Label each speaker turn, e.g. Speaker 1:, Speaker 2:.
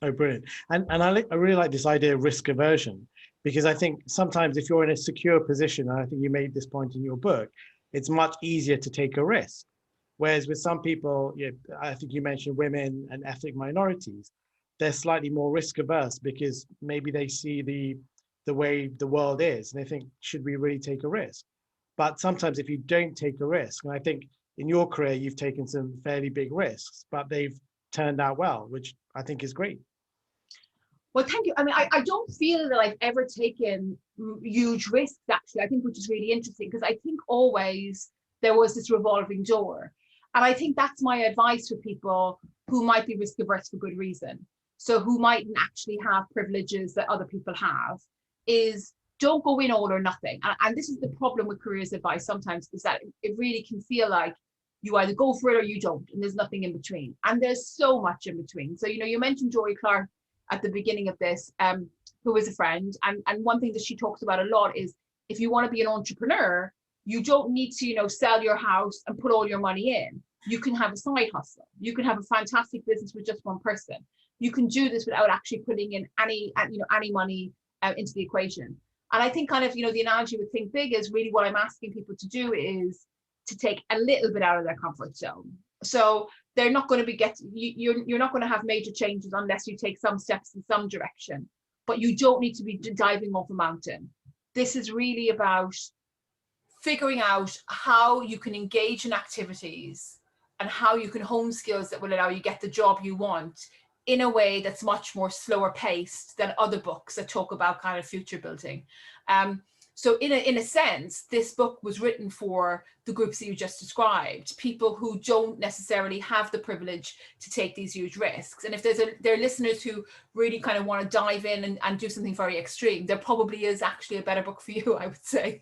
Speaker 1: Oh, brilliant. And I really like this idea of risk aversion, because I think sometimes if you're in a secure position, and I think you made this point in your book, it's much easier to take a risk. Whereas with some people, I think you mentioned women and ethnic minorities, they're slightly more risk averse because maybe they see the way the world is and they think, should we really take a risk? But sometimes if you don't take a risk, and I think in your career, you've taken some fairly big risks, but they've turned out well, which I think is great.
Speaker 2: Well, thank you. I mean, I don't feel that I've ever taken huge risks, actually, I think, which is really interesting, because I think always there was this revolving door. And I think that's my advice for people who might be risk averse for good reason. So who mightn't actually have privileges that other people have, is don't go in all or nothing. And this is the problem with careers advice sometimes, is that it really can feel like you either go for it or you don't, and there's nothing in between. And there's so much in between. So, you mentioned Jory Clark at the beginning of this, who is a friend. And one thing that she talks about a lot is, if you want to be an entrepreneur, you don't need to, sell your house and put all your money in. You can have a side hustle. You can have a fantastic business with just one person. You can do this without actually putting in any money into the equation. And I think kind of, the analogy with Think Big is really what I'm asking people to do is to take a little bit out of their comfort zone. So they're not going to be you're not going to have major changes unless you take some steps in some direction, but you don't need to be diving off a mountain. This is really about figuring out how you can engage in activities and how you can hone skills that will allow you get the job you want in a way that's much more slower paced than other books that talk about kind of future building. So in a sense, this book was written for the groups that you just described, people who don't necessarily have the privilege to take these huge risks. And if there are listeners who really kind of want to dive in and do something very extreme, there probably is actually a better book for you, I would say.